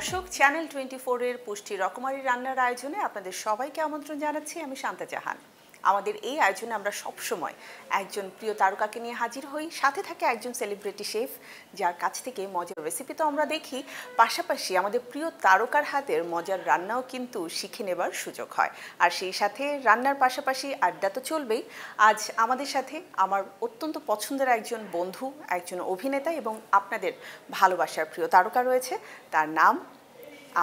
দর্শক, চ্যানেল 24 এর পুষ্টি রকমারি রান্নার আয়োজনে আপনাদের সবাইকে আমন্ত্রণ জানাচ্ছি। আমি শান্তা জাহান। আমাদের এই আয়োজনে আমরা সব সময় একজন প্রিয় তারকাকে নিয়ে হাজির হই, সাথে থাকে একজন সেলিব্রিটি শেফ যার কাছ থেকে মজার রেসিপি তো আমরা দেখি, পাশাপাশি আমাদের প্রিয় তারকার হাতের মজার রান্নাও কিন্তু শিখে নেবার সুযোগ হয়। আর সেই সাথে রান্নার পাশাপাশি আড্ডা তো চলবেই। আজ আমাদের সাথে আমার অত্যন্ত পছন্দের একজন বন্ধু, একজন অভিনেতা এবং আপনাদের ভালোবাসার প্রিয় তারকা রয়েছে। তার নাম,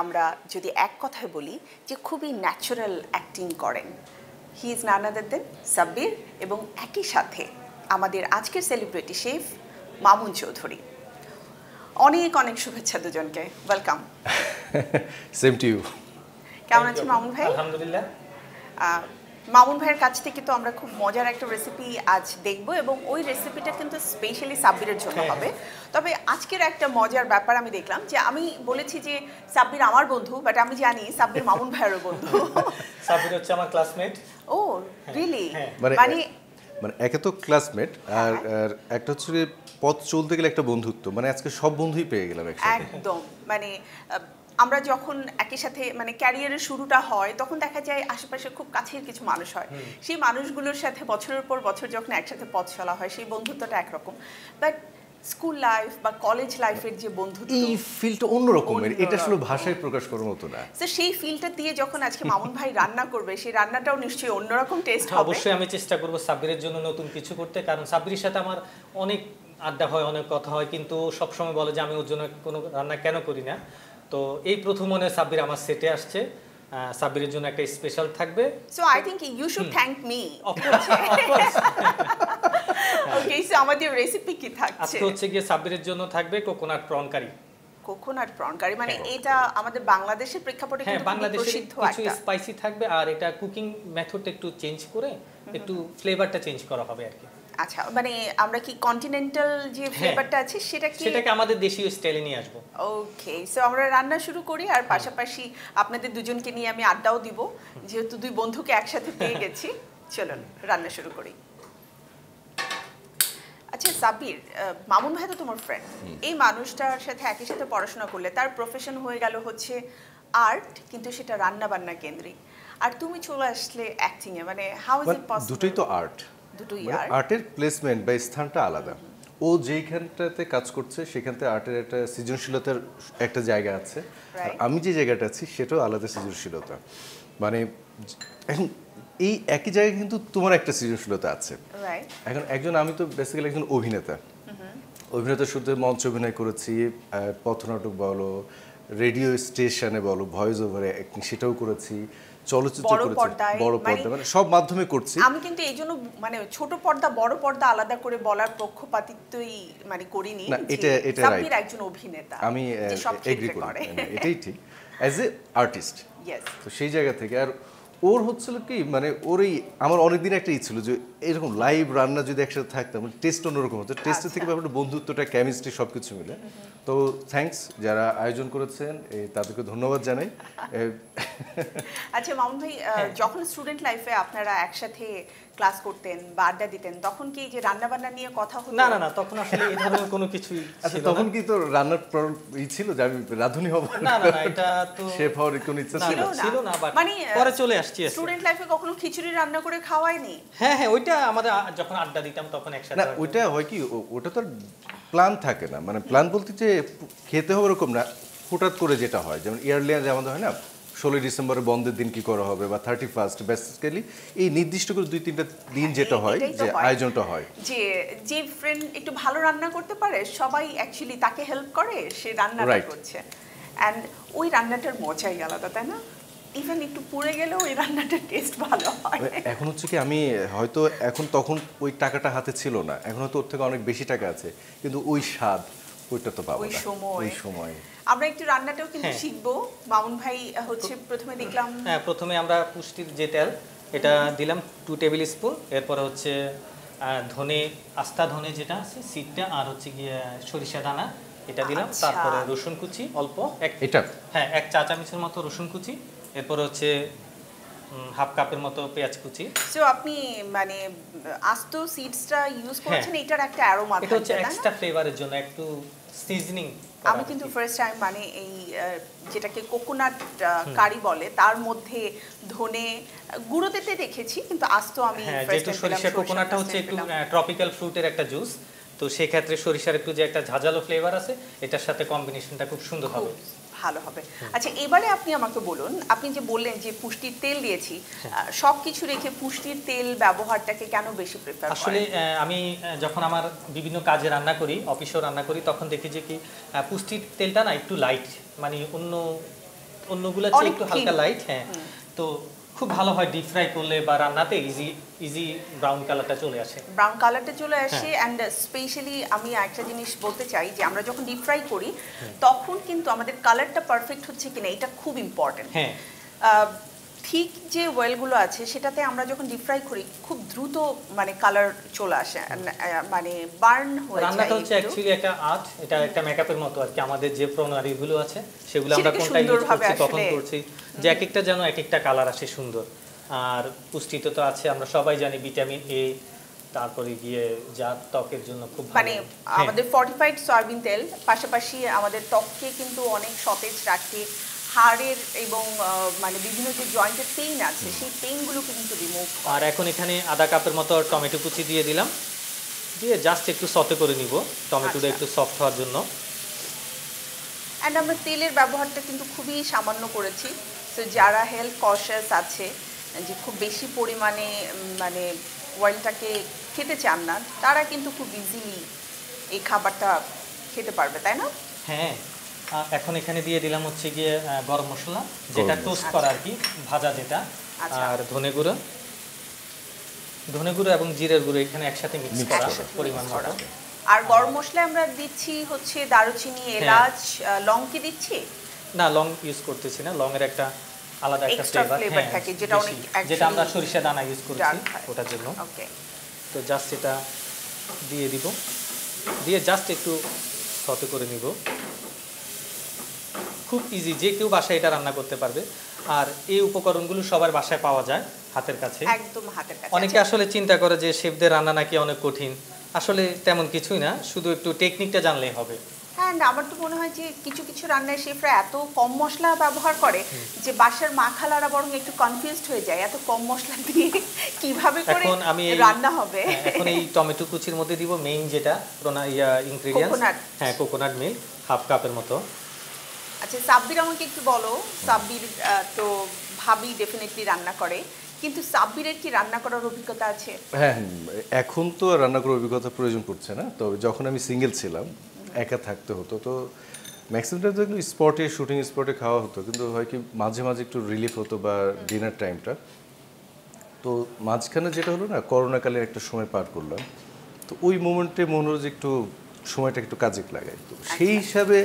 আমরা যদি এক কথায় বলি যে খুবই ন্যাচারাল অ্যাক্টিং করেন, হি ইজ নান আদার দেন সাব্বির, এবং একই সাথে আমাদের আজকের সেলিব্রিটি শেফ মামুন চৌধুরী। অনেক অনেক শুভেচ্ছা দুজনকে, ওয়েলকাম। Same to you. কেমন আছেন মামুন ভাই? আলহামদুলিল্লাহ। মামুন ভাইয়ের কাছ থেকে তো আমরা খুব মজার একটা রেসিপি আজ দেখব, এবং ওই রেসিপিটা কিন্তু স্পেশালি সাব্বিরের জন্য হবে। তবে আজকের একটা মজার ব্যাপার আমি দেখলাম যে আমি বলেছি যে সাব্বির আমার বন্ধু, বাট আমি জানি সাব্বির মামুন ভাইয়েরও বন্ধু। সাব্বির হচ্ছে আমার ক্লাসমেট। ও রিয়েলি? মানে একে তো ক্লাসমেট, আর একটা হচ্ছে পথ চলতে গেলে একটা বন্ধুত্ব, মানে আজকে সব বন্ধুই পেয়ে গেলাম একসাথে। একদম, মানে আমরা যখন একই সাথে মানে ক্যারিয়ারের শুরুটা হয় তখন দেখা যায় আশেপাশে খুব কাছের কিছু মানুষ হয়, সেই মানুষগুলোর সাথে বছরের পর বছর যখন একসাথে পথ চলা হয় সেই বন্ধুত্বটা একরকম, বাট স্কুল লাইফ বা কলেজ লাইফের যে বন্ধুত্ব, এই ফিলটা অন্যরকমের, এটা আসলে ভাষায় প্রকাশ করার মতো না। তো সেই ফিলটা দিয়ে যখন আজকে মামুন ভাই রান্না করবে, সেই রান্নাটাও নিশ্চয়ই অন্যরকম টেস্ট হবে। অবশ্যই আমি চেষ্টা করব সাব্বিরের জন্য নতুন কিছু করতে, কারণ সাব্বিরের সাথে আমার অনেক আড্ডা হয়, অনেক কথা হয়, কিন্তু সবসময় বলে যে আমি ওর জন্য কোনো রান্না কেন করি না। তো এই প্রথম মনে সাব্বির আমার সেটে আসছে, সাব্বিরের জন্য একটা স্পেশাল থাকবে। So I think you should thank me. Okay, so আমাদের রেসিপি কি থাকছে? আজকে হচ্ছে গিয়ে সাব্বিরের জন্য থাকবে coconut prawn curry. Coconut prawn curry, মানে এটা আমাদের বাংলাদেশের প্রেক্ষাপটে কিন্তু বাংলাদেশে প্রসিদ্ধ কিছু একটা স্পাইসি থাকবে, আর এটা কুকিং মেথডটা একটু চেঞ্জ করে একটু ফ্লেভারটা চেঞ্জ করা হবে আর কি। আচ্ছা, মানে আমরা কি কন্টিনেন্টাল যে ফ্লেভারটা আছে সেটাকে আমাদের দেশীয় স্টাইলে নিয়ে আসব। ওকে, সো আমরা রান্না শুরু করি, আর পাশাপাশি আপনাদের দুজনকে নিয়ে আমি আড্ডাও দিব, যেহেতু দুই বন্ধুকে একসাথে পেয়ে গেছি। চলুন রান্না শুরু করি। আচ্ছা সাব্বির, মামুন ভাই তো তোমার ফ্রেন্ড, এই মানুষটার সাথে একই সাথে পড়াশোনা করলে, তার প্রফেশন হয়ে গেল হচ্ছে আর্ট, কিন্তু সেটা রান্না বান্না কেন্দ্রিক, আর তুমি চলে আসলে অ্যাক্টিং এ, মানে হাউ ইজ ইট পসিবল? দুটোই তো আর্ট, দুটোই আর্ট। আর্টের প্লেসমেন্ট বা স্থানটা আলাদা। ও যেইখানটাতে কাজ করছে সেখানতে আর্টের একটা সৃজনশীলতার একটা জায়গা আছে, আর আমি যে জায়গাটা আছি সেটাও আলাদা সৃজনশীলতা। মানে এখন এই একই জায়গায় কিন্তু তোমার একটা সৃজনশীলতা আছে। এখন আমি তো বেসিক্যালি একজন অভিনেতা। অভিনেতা শুধু মঞ্চ অভিনয় করেছি, পথনাটক বলো, রেডিও স্টেশনে বলো, ভয়েস ওভারে সেটাও করেছি, চলচ্চিত্র করেছি, বড় পর্দা, মানে সব মাধ্যমে করছি। আমি কিন্তু এই জন্য মানে ছোট পর্দা বড় পর্দা আলাদা করে বলার পক্ষপাতিত্বই মানে করিনি। না, এটা সাব্বির একজন অভিনেতা, আমি এগ্রি করি, এটাই ঠিক, অ্যাজ এ আর্টিস্ট। তো সেই জায়গা থেকে আর ওর হচ্ছিল কি, মানে ওর এই আমার অনেকদিন একটা ইচ্ছে ছিল যে এরকম লাইভ রান্না যদি একসাথে থাকতাম, টেস্ট অন্যরকম হতো। টেস্টের থেকে ব্যাপারটা বন্ধুত্বটা, কেমিস্ট্রি সব কিছু মিলে। তো থ্যাঙ্কস যারা আয়োজন করেছেন, তাদেরকে ধন্যবাদ জানাই। আচ্ছা মামুন ভাই, যখন স্টুডেন্ট লাইফে আপনারা একসাথে ক্লাস করতেন বা আড্ডা দিতেন, তখন কি যে রান্না বান্না নিয়ে কথা হতো? না না না, তখন আসলে এই ধরনের কোনো কিছুই ছিল না। তখন কি তো রান্নার ছিল যে আমি রাঁধুনি হব? না না না, এটা তো শেফ হওয়ার কোনো ইচ্ছা ছিল না, বাট মানে পরে চলে আসছি। স্টুডেন্ট লাইফে কখনো খিচুড়ি রান্না করে খাওয়ায়নি? হ্যাঁ হ্যাঁ, ওইটা আমাদের যখন আড্ডা দিতাম তখন একসাথে। না, ওইটা হয় কি, ওটা তো প্ল্যান থাকে না, মানে প্ল্যান বলতে যে খেতে হবে এরকম না, হঠাৎ করে যেটা হয়, যেমন ইয়ারলি আমাদের হয় না 16 ডিসেম্বরের বন্ধের দিন কি করা হবে, বা 31 বেসিক্যালি এই নির্দিষ্ট করে 2-3টা দিন যেটা হয় যে আয়োজনটা হয়, যে ফ্রেন্ড একটু ভালো রান্না করতে পারে সবাই অ্যাকচুয়ালি তাকে হেল্প করে, সে রান্নাটা করছে, অ্যান্ড ওই রান্নাটার মজাই আলাদা, তাই না? ইভেন একটু পুড়ে গেলেও ওই রান্নাটার টেস্ট ভালো হয়। এখন হচ্ছে কি, আমি হয়তো তখন ওই টাকাটা হাতে ছিল না, এখন হয়তো ওর থেকে অনেক বেশি টাকা আছে, কিন্তু ওই স্বাদ ওইটা তো পাবো না ওই সময়। আমরা একটু রান্নাটাও কিন্তু শিখবো। মামুন ভাই হচ্ছে প্রথমে দেখলাম, হ্যাঁ প্রথমে আমরা পুষ্টির যে তেল এটা দিলাম 2 টেবিল স্পুন, এরপরে হচ্ছে ধনে, আস্তা ধনে যেটা আছে সিডটা, আর হচ্ছে গিয়ে সরিষা দানা এটা দিলাম, তারপরে রসুন কুচি অল্প, এটা 1 চা চামচের মতো রসুন কুচি, এরপরে হচ্ছে হাফ কাপের মতো পেঁয়াজ কুচি। সো আপনি মানে আস্ত সিডসটা ইউজ করেছেন, এটার একটা অ্যারোমা এটা হচ্ছে এক্সট্রা ফ্লেভারের জন্য, একটু সিজনিং। আমি কিন্তু ফার্স্ট টাইম মানে এই যেটাকে কোকোনাট কারি বলে তার মধ্যে ধনে গুঁড়ো দিতে দেখেছি, কিন্তু আস্ত আমি ফার্স্ট টাইম। সরিষা কোকোনাটটা হচ্ছে একটু ট্রপিক্যাল ফ্রুটের একটা জুস, তো সেই ক্ষেত্রে সরিষার একটু যে একটা ঝাঁঝালো ফ্লেভার আছে, এটার সাথে কম্বিনেশনটা খুব সুন্দর হবে, ভালো হবে। আচ্ছা, এবারে আপনি আমাকে বলুন, আপনি যে বললেন যে পুষ্টির তেল দিয়েছি, সবকিছু রেখে পুষ্টির তেল ব্যবহারটাকে কেন বেশি প্রেফার করেন? আসলে আমি যখন আমার বিভিন্ন কাজে রান্না করি, অফিসেও রান্না করি, তখন দেখি যে কি পুষ্টির তেলটা না একটু লাইট, মানে অন্যগুলো চেয়ে একটু হালকা লাইট। হ্যাঁ, তো খুব ভালো হয় ডিপ ফ্রাই করলে বা রান্নাতে ইজি ব্রাউন কালারটা চলে আসে। ব্রাউন কালারটা চলে আসে। অ্যান্ড স্পেশালি আমি একটা জিনিস বলতে চাই যে আমরা যখন ডিপ ফ্রাই করি তখন কিন্তু আমাদের কালারটা পারফেক্ট হচ্ছে কিনা এটা খুব ইম্পর্টেন্ট। হ্যাঁ, ঠিক যে ওয়েলগুলো আছে সেটাতে আমরা যখন ডিপ ফ্রাই করি খুব দ্রুত মানে কালার চলে আসে, মানে বার্ন হয়ে যায়। রান্নাটা হচ্ছে অ্যাকচুয়ালি একটা আর্ট, এটা একটা মেকআপের মতো আর কি। আমাদের যে প্রণালীগুলো আছে সেগুলো আমরা কোনটা ইউজ করছি, কখন করছি, যে এক একটা যেন এক একটা কালার আসে সুন্দর। আর পুষ্টিতে তো আছে, আমরা সবাই জানি ভিটামিন এ, তারপরে গিয়ে যা ত্বকের জন্য খুব ভালো। মানে আমাদের ফর্টিফাইড সয়াবিন তেল পাশাপাশি আমাদের ত্বককে কিন্তু অনেক সতেজ রাখে, হাড়ের এবং মানে বিভিন্ন যে জয়েন্টের পেইন আছে সেই পেইনগুলোকে কিন্তু রিমুভ। আর এখন এখানে আধা কাপের মতো টমেটো কুচি দিয়ে দিলাম, দিয়ে জাস্ট একটু সতে করে নিব টমেটোটা একটু সফট হওয়ার জন্য। অ্যান্ড আমরা তেলের ব্যবহারটা কিন্তু খুবই সামান্য করেছি। তো যারা হেলথ কনসিয়াস আছে, যে খুব বেশি পরিমাণে মানে অয়েলটাকে খেতে চান না, তারা কিন্তু খুব ইজিলি এই খাবারটা খেতে পারবে, তাই না? হ্যাঁ, এখন এখানে দিয়ে দিলাম হচ্ছে গিয়ে গরম মশলা, যেটা টোস্ট করা আর কি, ভাজা যেটা, আর ধনে গুঁড়ো এবং জিরের গুঁড়ো এখানে একসাথে মিক্স করা পরিমাণ মতো। আর গরম মশলা আমরা দিচ্ছি হচ্ছে দারুচিনি, এলাচ, লং কি দিচ্ছি? না, লং ইউজ করতেছি না, লং এর একটা আলাদা একটা ফ্লেভার থাকে যেটা অনেক, যেটা আমরা সরিষা দানা ইউজ করছি ওটার জন্য। ওকে, তো জাস্ট এটা দিয়ে দিব, দিয়ে জাস্ট একটু সতে করে নিব। খুব ইজি, যে কেউ বাসায় এটা রান্না করতে পারবে। আর এই উপকরণগুলো সবার বাসায় পাওয়া যায় হাতের কাছে, একদম হাতের কাছে। অনেকে আসলে চিন্তা করে যে শেফদের রান্না নাকি অনেক কঠিন, আসলে তেমন কিছুই না, শুধু একটু টেকনিকটা জানলেই হবে। হ্যাঁ, আমার তো মনে হয় যে কিছু কিছু রান্নায় শেফরা এত কম মশলা ব্যবহার করে যে বাসার মা খালারা বরং একটু কনফিউজড হয়ে যায়, এত কম মশলা দিয়ে কিভাবে করে রান্না হবে। এখন এই টমেটো কুচির মধ্যে দিব মেইন যেটা ইনগ্রেডিয়েন্টস, হ্যাঁ, কোকোনাট মিল্ক হাফ কাপের মতো। আচ্ছা, সাব্বির আমাকে একটু বলো, সাব্বির তো ভাবি ডেফিনেটলি রান্না করে, কিন্তু সাব্বিরের কি রান্না করার অভিজ্ঞতা আছে? হ্যাঁ, এখন তো রান্না করার অভিজ্ঞতা প্রয়োজন পড়ছে না, তবে যখন আমি সিঙ্গেল ছিলাম, একা থাকতে হতো, তো ম্যাক্সিমাম টাইম তো স্পটে, শুটিং স্পটে খাওয়া হতো, কিন্তু হয় কি মাঝে মাঝে একটু রিলিফ হতো বা ডিনার টাইমটা। তো মাঝখানে যেটা হলো না, করোনাকালে একটা সময় পার করলাম, তো ওই মোমেন্টে মনে হলো যে একটু সময়টা একটু কাজে লাগাই, তো সেই হিসাবে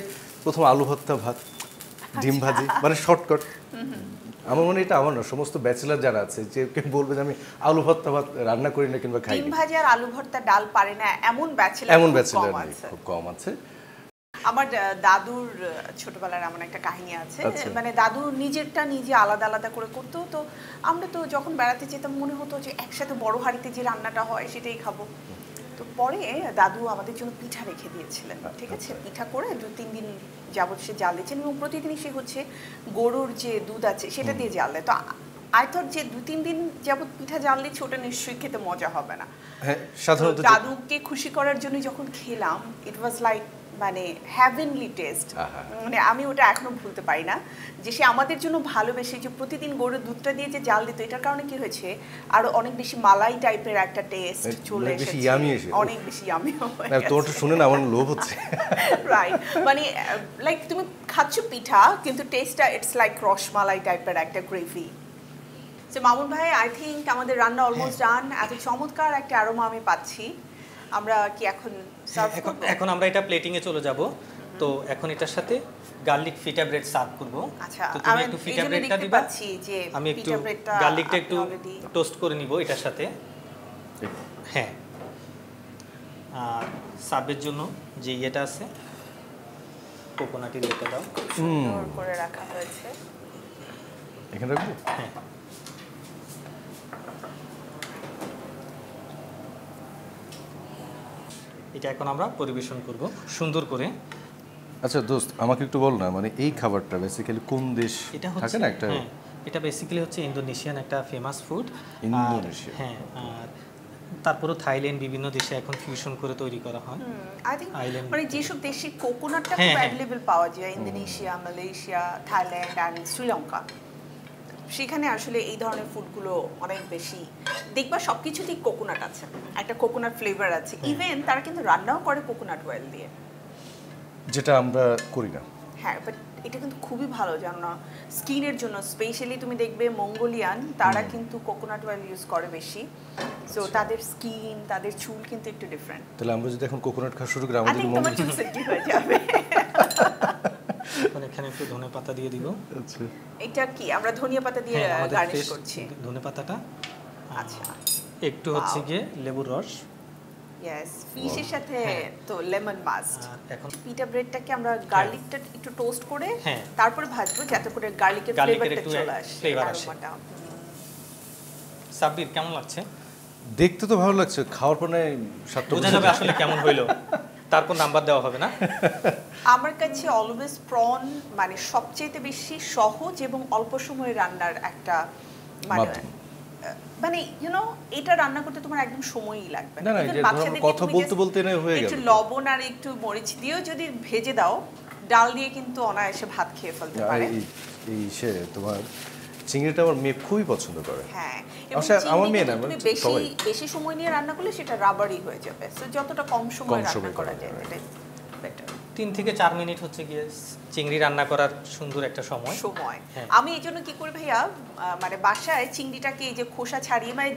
প্রথম আলু ভর্তা, ভাত, ডিম ভাজি, মানে শর্টকাট। আমার মনে এটা আমার না, সমস্ত ব্যাচেলার যারা আছে যে কেউ বলবে যে আমি আলু ভর্তা ভাত রান্না করি না কিংবা খাই, ডিম ভাজি আর আলু ভর্তা ডাল পারে না এমন ব্যাচেলার খুব কম আছে। আমার দাদুর ছোটবেলার এমন একটা কাহিনী আছে, মানে দাদু নিজেরটা নিজে আলাদা আলাদা করে করতো, তো আমরা তো যখন বেড়াতে যেতাম মনে হতো যে একসাথে বড় হাঁড়িতে যে রান্নাটা হয় সেটাই খাবো। তো পরে দাদু আমাদের জন্য পিঠা রেখে দিয়েছিলেন, ঠিক আছে, পিঠা করে 2-3 দিন যাবত সে জাল দিয়েছেন এবং প্রতিদিনই সে হচ্ছে গরুর যে দুধ আছে সেটা দিয়ে জাল দেয়। তো আই থট যে 2-3 দিন যাবত পিঠা জাল দিচ্ছে ওটা নিশ্চয়ই খেতে মজা হবে না। হ্যাঁ, সাধারণত দাদুকে খুশি করার জন্য যখন খেলাম, ইট ওয়াজ লাইক মানে হ্যাভেনলি টেস্ট। মানে আমি ওটা এখনো ভুলতে পারি না, যে সে আমাদের জন্য ভালোবেসে যে প্রতিদিন গরুর দুধটা দিয়ে যে জাল দিত, এটার কারণে কি হয়েছে আরো অনেক বেশি মালাই টাইপের একটা টেস্ট চলে এসেছে, অনেক বেশি ইয়ামি হয়ে গেছে। তোরটা শুনে না আমার লোভ হচ্ছে। রাইট, মানে লাইক তুমি খাচ্ছ পিঠা কিন্তু টেস্টটা ইটস লাইক রসমালাই টাইপের একটা গ্রেভি। সো মামুন ভাই, আই থিংক আমাদের রান্না অলমোস্ট ডান। এত চমৎকার একটা অ্যারোমা আমি পাচ্ছি। আমরা কি এখন সার্ভ করব? এখন আমরা এটা প্লেটিং এ চলে যাব। তো এখন এটার সাথে গার্লিক ফিটা ব্রেড সার্ভ করব। আচ্ছা, তো তুমি একটু ফিটা ব্রেডটা দিবা, আমি একটু গার্লিকটা একটু টোস্ট করে নিব এটার সাথে। হ্যাঁ, আর সার্ভের জন্য যে ইয়েটা আছে কোকোনাটের ইয়েটা দাও, সুন্দর করে রাখা হয়েছে এখানে রাখবো। হ্যাঁ, এটা এখন আমরা পরিবেশন করব সুন্দর করে। আচ্ছা দোস্ত, আমাকে একটু বল না, মানে এই খাবারটা বেসিক্যালি কোন দেশ এটা থাকে হচ্ছে না একটা? হ্যাঁ, এটা বেসিক্যালি হচ্ছে ইন্দোনেশিয়ান একটা ফেমাস ফুড। ইন্দোনেশিয়া। হ্যাঁ, আর তারপরও থাইল্যান্ড বিভিন্ন দেশে এখন ফিউশন করে তৈরি করা হয়। I think Island. মানে যেসব দেশে কোকোনাটটা হ্যাঁ, খুব হ্যাঁ। অ্যাভেলেবল পাওয়া যায়, Indonesia, Malaysia, Thailand and Sri Lanka, সেখানে আসলে এই ধরনের ফুডগুলো অনেক বেশি দেখবা সব কিছুতেই কোকোনাট আছে, একটা কোকোনাট ফ্লেভার আছে। ইভেন তারা কিন্তু রান্নাও করে কোকোনাট অয়েল দিয়ে, যেটা আমরা করি না। হ্যাঁ, বাট এটা কিন্তু খুবই ভালো, জানো না, স্কিনের জন্য স্পেশালি। তুমি দেখবে মঙ্গোলিয়ান, তারা কিন্তু কোকোনাট অয়েল ইউজ করে বেশি, সো তাদের স্কিন, তাদের চুল কিন্তু একটু ডিফারেন্ট। তাহলে আমরা যদি এখন কোকোনাট খাওয়া শুরু করি আই আমাদের থিঙ্ক মঙ্গল। তোমার চুল সেটি হয়ে যাবে। এখন এখানে একটু ধনেপাতা দিয়ে দিব। আচ্ছা, এটা কি আমরা ধনিয়া পাতা দিয়ে হ্যাঁ, আমাদের গার্নিশ fresh করছি? ধনেপাতাটা। আচ্ছা, একটু হচ্ছে Wow. গিয়ে লেবুর রস। ইয়েস, ফিশের সাথে হ্যাঁ। তো লেমন মাস্ট। আর এখন পিটা ব্রেডটাকে আমরা গার্লিকটা একটু টোস্ট করে হ্যাঁ। তারপরে ভাজবো, যাতে করে গার্লিকের Garlic-এর ফ্লেভারটা একটু চলে আসে, flavor আসে। অ্যারোমাটা। সাব্বির কেমন লাগছে? দেখতে তো ভালো লাগছে, খাওয়ার পরে স্বাদটা বোঝা যাবে আসলে কেমন হইলো, তারপর নাম্বার দেওয়া হবে না? আমার কাছে অলওয়েজ প্রন মানে সবচেয়ে বেশি সহজ এবং অল্প সময়ে রান্নার একটা মানে মাধ্যম। মানে এটা রান্না করতে তোমার একদম সময়ই লাগবে না, না, Even যে ধরো বাচ্চাদেরকে কথা তুমি বলতে just বলতে না হয়ে একটু গেল। লবণ আর একটু মরিচ দিয়েও যদি ভেজে দাও, ডাল দিয়ে কিন্তু অনায়াসে ভাত খেয়ে ফেলতে আর পারে। এই সে তোমার চিংড়িটা আমার মেয়ে খুবই পছন্দ করে। হ্যাঁ, এবং আচ্ছা, আমার চিংড়ি মেয়ে না, কিন্তু তুমি মানে বেশি সবাই। বেশি সময় নিয়ে রান্না করলে সেটা রাবারই হয়ে যাবে, সো যতটা কম সময় রান্না সময় করা করা যায় যায়। এটাই বেটার 3 থেকে 4 মিনিট হচ্ছে গিয়ে চিংড়ি রান্না করার সুন্দর একটা সময়। সময়। হ্যাঁ। আমি এই জন্য কি করি ভাইয়া, মানে বাসায় চিংড়িটাকে এই যে খোসা ছাড়িয়ে, মানে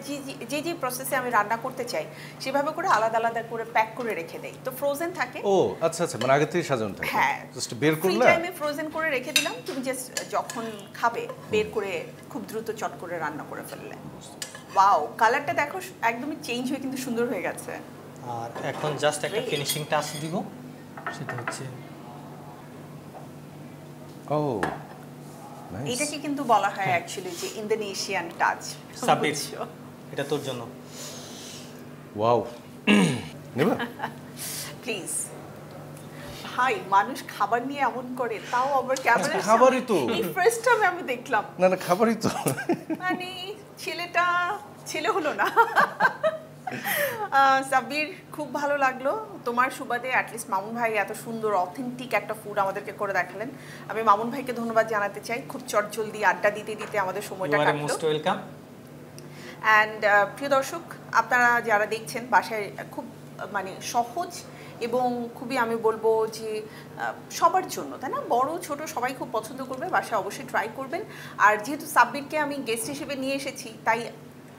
যে প্রসেসে আমি রান্না করতে চাই সেভাবে করে আলাদা আলাদা করে প্যাক করে রেখে দেই, তো ফ্রোজেন থাকে। ও আচ্ছা আচ্ছা, মানে আগে থেকে সাজানো থাকে। হ্যাঁ, জাস্ট বের ফ্রি করলে। টাইমে ফ্রোজেন করে রেখে দিলাম, তুমি জাস্ট যখন খাবে বের করে খুব দ্রুত চট করে রান্না করে ফেললে। ওয়াও, কালারটা দেখো একদমই চেঞ্জ হয়ে কিন্তু সুন্দর হয়ে গেছে। আর এখন জাস্ট একটা Great. ফিনিশিং টাচ দিব, সেটা হচ্ছে ও নাইস। এটাকে কিন্তু বলা হয় অ্যাকচুয়ালি যে ইন্দোনেশিয়ান টাচ। সাব্বির, এটা তোর জন্য। ওয়াও, নেবা? প্লিজ ভাই, মানুষ খাবার নিয়ে এমন করে, তাও আবার ক্যামেরার খাবারই তো। এই ফার্স্ট টাইম আমি দেখলাম। না না, খাবারই তো। মানে ছেলেটা ছেলে হলো না। সাব্বির, খুব ভালো লাগলো তোমার সুবাদে অ্যাটলিস্ট মামুন ভাই এত সুন্দর অথেন্টিক একটা ফুড আমাদেরকে করে দেখালেন। আমি মামুন ভাইকে ধন্যবাদ জানাতে চাই, খুব চটজলদি আড্ডা দিতে দিতে আমাদের সময়টা ইউ আর কাটলো। Most welcome. অ্যান্ড প্রিয় দর্শক, আপনারা যারা দেখছেন বাসায়, খুব মানে সহজ এবং খুবই আমি বলবো যে সবার জন্য, তাই না, বড় ছোট সবাই খুব পছন্দ করবে, বাসায় অবশ্যই ট্রাই করবেন। আর যেহেতু সাব্বিরকে আমি গেস্ট হিসেবে নিয়ে এসেছি, তাই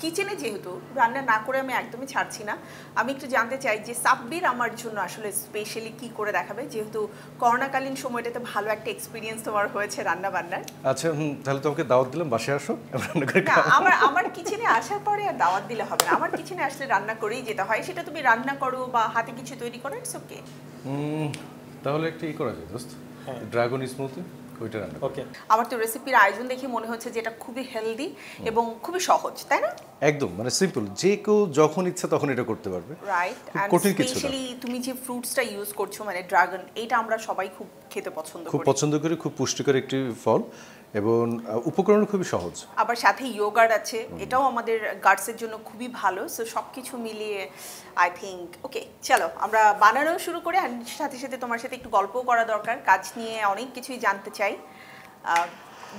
কিচেনে যেহেতু রান্না না করে আমি একদমই ছাড়ছি না। আমি একটু জানতে চাই যে সাব্বির আমার জন্য আসলে স্পেশালি কি করে দেখাবে, যেহেতু করোনাকালীন সময়টাতে ভালো একটা এক্সপিরিয়েন্স তোমার হয়েছে রান্না বান্নার। আচ্ছা, তাহলে তোমাকে দাওয়াত দিলাম, বাসায় আসো, আমরা রান্না করে না, খাবো। আমার কিচেনে আসার পরে আর দাওয়াত দিলে হবে না, আমার কিচেনে আসলে রান্না করেই যেতে হয়, সেটা তুমি রান্না করো বা হাতে কিছু তৈরি করো, ইটস ওকে। তাহলে একটা করা যায় দোস্ত, ড্রাগন স্মুথি, ওইটা রান্না করো। ওকে, আমার তো রেসিপির আয়োজন দেখে মনে হচ্ছে যে এটা খুবই হেলদি এবং খুবই সহজ, তাই না? একদম মানে সিম্পল, যে কেউ যখন ইচ্ছা তখন এটা করতে পারবে। রাইট, খুব কঠিন কিছু না। স্পেশালি তুমি যে ফ্রুটসটা ইউজ করছো মানে ড্রাগন, এটা আমরা সবাই খুব খেতে পছন্দ খুব করি। পছন্দ করি, খুব পুষ্টিকর একটি ফল এবং উপকরণ খুবই সহজ। আবার সাথে ইয়োগার্ট আছে, এটাও আমাদের গাটসের জন্য খুবই ভালো। সো সব কিছু মিলিয়ে আই থিঙ্ক ওকে, চলো আমরা বানানো শুরু করে। আর সাথে সাথে তোমার সাথে একটু গল্পও করা দরকার, কাজ নিয়ে অনেক কিছুই জানতে চাই।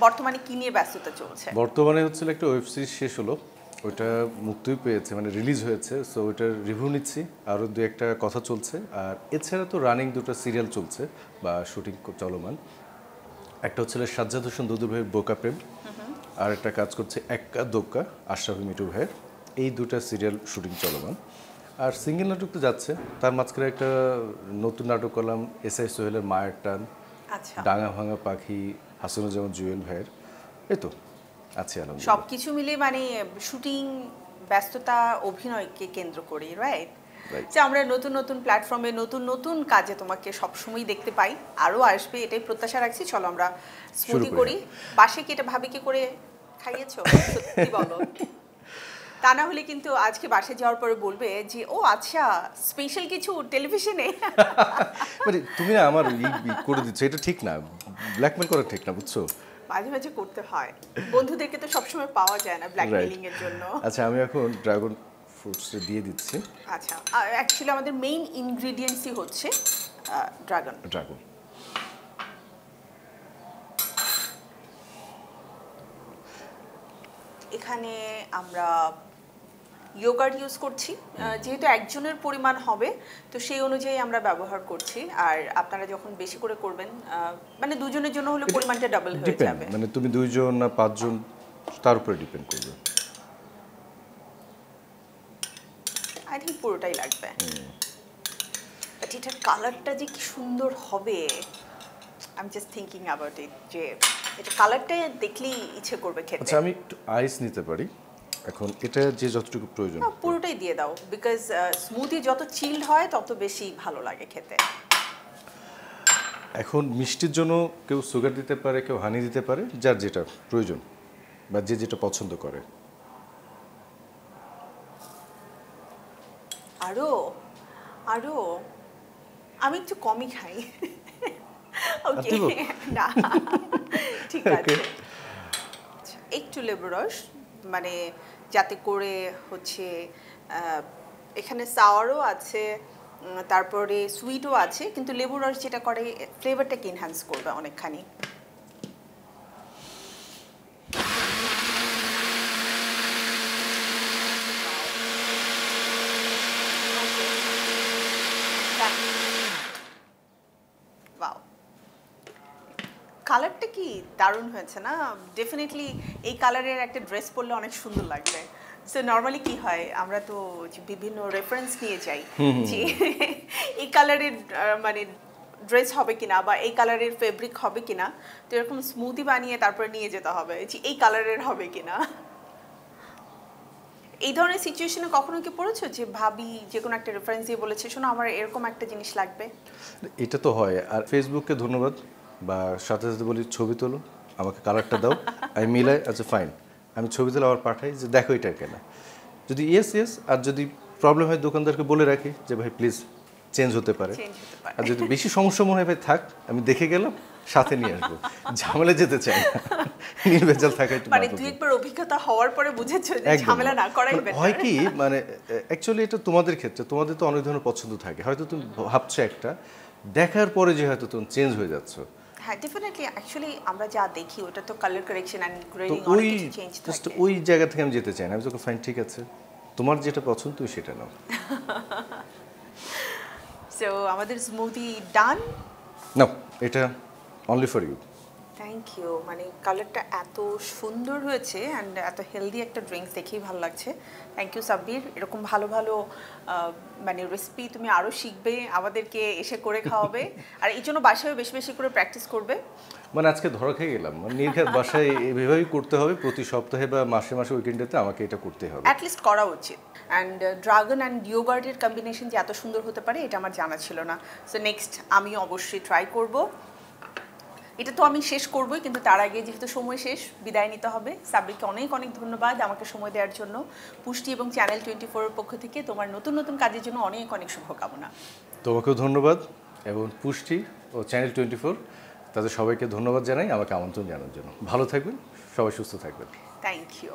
বর্তমানে কি নিয়ে ব্যস্ততা চলছে? বর্তমানে হচ্ছিল একটা ওয়েব সিরিজ শেষ হলো, ওইটা মুক্তি পেয়েছে, মানে রিলিজ হয়েছে, সো ওইটার রিভিউ নিচ্ছি, আরও দু একটা কথা চলছে। আর এছাড়া তো রানিং দুটো সিরিয়াল চলছে বা শুটিং চলমান। একটা হচ্ছিল সাজ্জাদ হোসেন দুদু ভাইয়ের বোকা প্রেম, আর একটা কাজ করছে এক্কা দোক্কা আশরাফি মিটু ভাইয়ের, এই দুটা সিরিয়াল শুটিং চলমান। আর সিঙ্গেল নাটক তো যাচ্ছে, তার মাঝখানে একটা নতুন নাটক করলাম এসআই সোহেলের মায়ের টান, আচ্ছা, ডাঙা ভাঙা পাখি হাসানুজ্জামান জুয়েল ভাইয়ের, এই তো আছে আলহামদুলিল্লাহ। সব কিছু মিলে মানে শুটিং ব্যস্ততা অভিনয়কে কেন্দ্র করে, রাইট? Right. যে আমরা নতুন নতুন প্ল্যাটফর্মে নতুন নতুন কাজে তোমাকে সবসময় দেখতে পাই, আরও আসবে এটাই প্রত্যাশা রাখছি। চলো আমরা স্মুদি শুরু করি। করি। বাসে কি এটা ভাবিকে করে খাইয়েছো? সত্যি বলো। তা না হলে কিন্তু আজকে বাসায় যাওয়ার পরে বলবে যে ও আচ্ছা স্পেশাল কিছু টেলিভিশনে। মানে তুমি না আমার করে দিচ্ছ, এটা ঠিক না, ব্ল্যাকমেল করা ঠিক না, বুঝছো? মাঝে মাঝে করতে হয়, বন্ধুদেরকে তো সবসময় পাওয়া যায় না ব্ল্যাকমেলিং এর জন্য। আচ্ছা আমি এখন ড্রাগন ফ্রুটস দিয়ে দিচ্ছি। আচ্ছা অ্যাকচুয়ালি আমাদের মেইন ইনগ্রেডিয়েন্টসই হচ্ছে ড্রাগন। এখানে আমরা ইয়োগার্ট ইউজ করছি, যেহেতু একজনের পরিমাণ হবে তো সেই অনুযায়ী আমরা ব্যবহার করছি। আর আপনারা যখন বেশি করে করবেন মানে দুজনের জন্য হলে পরিমাণটা ডাবল হয়ে যাবে। মানে তুমি 2 জন না 5 জন তার উপরে ডিপেন্ড করবে। আই থিঙ্ক পুরোটাই লাগবে। বাট এটার কালারটা যে কি সুন্দর হবে, I am just thinking about it, যে এটা কালারটা দেখলেই ইচ্ছে করবে খেতে। আচ্ছা আমি একটু আইস নিতে পারি এখন, এটা যে যতটুকু প্রয়োজন পুরোটাই দিয়ে দাও, বিকজ স্মুদি যত চিল্ড হয় তত বেশি ভালো লাগে খেতে। এখন মিষ্টির জন্য কেউ সুগার দিতে পারে, কেউ হানি দিতে পারে, যার যেটা প্রয়োজন বা যে যেটা পছন্দ করে। আরো আরো আমি একটু কমই খাই। ওকে না ঠিক আছে। একটু লেবু রস, মানে যাতে করে হচ্ছে এখানে সাওয়ারও আছে, তারপরে সুইটও আছে, কিন্তু লেবু রস যেটা করে ফ্লেভারটাকে এনহ্যান্স করবে অনেকখানি। কালারটা কি দারুণ হয়েছে না? ডেফিনেটলি এই কালারের একটা ড্রেস পরলে অনেক সুন্দর লাগবে। সো নর্মালি কি হয়, আমরা তো বিভিন্ন রেফারেন্স নিয়ে যাই যে এই কালারের মানে ড্রেস হবে কিনা বা এই কালারের ফেব্রিক হবে কিনা, তো এরকম স্মুদি বানিয়ে তারপরে নিয়ে যেতে হবে যে এই কালারের হবে কিনা। এই ধরনের সিচুয়েশনে কখনো কি পড়েছো যে ভাবি যে কোনো একটা রেফারেন্স দিয়ে বলেছে শোনো আমার এরকম একটা জিনিস লাগবে? এটা তো হয়। আর ফেসবুককে ধন্যবাদ, বা সাথে সাথে বলি ছবি তোলো, আমাকে কালারটা দাও, আমি মিলাই, আচ্ছা ফাইন, আমি ছবি তোলা আবার পাঠাই যে দেখো এটা কেনা, যদি ইয়েস, আর যদি প্রবলেম হয় দোকানদারকে বলে রাখি যে ভাই প্লিজ চেঞ্জ হতে পারে। আর যদি বেশি সমস্যা মনে হয় ভাই থাক, আমি দেখে গেলাম, সাথে নিয়ে আসবো, ঝামেলা যেতে চাই না, নির্ভেজাল থাকা একটু। মানে দুই একবার অভিজ্ঞতা হওয়ার পরে বুঝেছো যে ঝামেলা না করাই বেটার। হয় কি মানে অ্যাকচুয়ালি এটা তোমাদের ক্ষেত্রে, তোমাদের তো অনেক ধরনের পছন্দ থাকে, হয়তো তুমি ভাবছো একটা, দেখার পরে যে হয়তো তুমি চেঞ্জ হয়ে যাচ্ছ। হ্যাঁ ডেফিনেটলি, অ্যাকচুয়ালি আমরা যা দেখি ওটা তো কালার কারেকশন এন্ড গ্রেডিং তো অনেক কিছু চেঞ্জ জাস্ট থাকে। ওই জায়গা থেকে আমি যেতে চাই না, আমি তোকে ফাইন ঠিক আছে, তোমার যেটা পছন্দ তুমি সেটা নাও। সো আমাদের স্মুদি ডান। নাও, এটা only for you. Thank you. মানে কালারটা এত সুন্দর হয়েছে অ্যান্ড এত হেলদি একটা ড্রিঙ্কস দেখেই ভালো লাগছে। থ্যাংক ইউ সাব্বির, এরকম ভালো ভালো মানে রেসিপি তুমি আরও শিখবে, আমাদেরকে এসে করে খাওয়াবে, আর এই জন্য বাসায় বেশি বেশি করে প্র্যাকটিস করবে। মানে আজকে ধরা খেয়ে গেলাম, মানে নির্ঘাত বাসায় এভাবেই করতে হবে, প্রতি সপ্তাহে বা মাসে মাসে উইকেন্ডেতে আমাকে এটা করতে হবে, অ্যাটলিস্ট করা উচিত। অ্যান্ড ড্রাগন অ্যান্ড ইয়োগার্টের কম্বিনেশন যে এত সুন্দর হতে পারে এটা আমার জানা ছিল না। সো নেক্সট আমি অবশ্যই ট্রাই করব। এটা তো আমি শেষ করবই, কিন্তু তার আগে যেহেতু সময় শেষ, বিদায় নিতে হবে। সাব্বিরকে অনেক অনেক ধন্যবাদ আমাকে সময় দেওয়ার জন্য। পুষ্টি এবং চ্যানেল 24 এর পক্ষ থেকে তোমার নতুন নতুন কাজের জন্য অনেক অনেক শুভকামনা। তোমাকেও ধন্যবাদ, এবং পুষ্টি ও চ্যানেল 24 তাদের সবাইকে ধন্যবাদ জানাই আমাকে আমন্ত্রণ জানানোর জন্য। ভালো থাকবেন সবাই, সুস্থ থাকবেন। Thank you.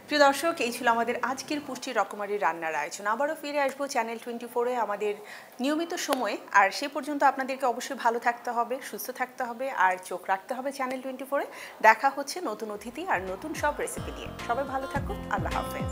প্রিয় দর্শক, এই ছিল আমাদের আজকের পুষ্টি রকমারি রান্নার আয়োজন। আবারও ফিরে আসবো চ্যানেল 24-এ আমাদের নিয়মিত সময়ে। আর সে পর্যন্ত আপনাদেরকে অবশ্যই ভালো থাকতে হবে, সুস্থ থাকতে হবে, আর চোখ রাখতে হবে চ্যানেল 24-এ। দেখা হচ্ছে নতুন অতিথি আর নতুন সব রেসিপি নিয়ে। সবাই ভালো থাকুন, আল্লাহ হাফেজ।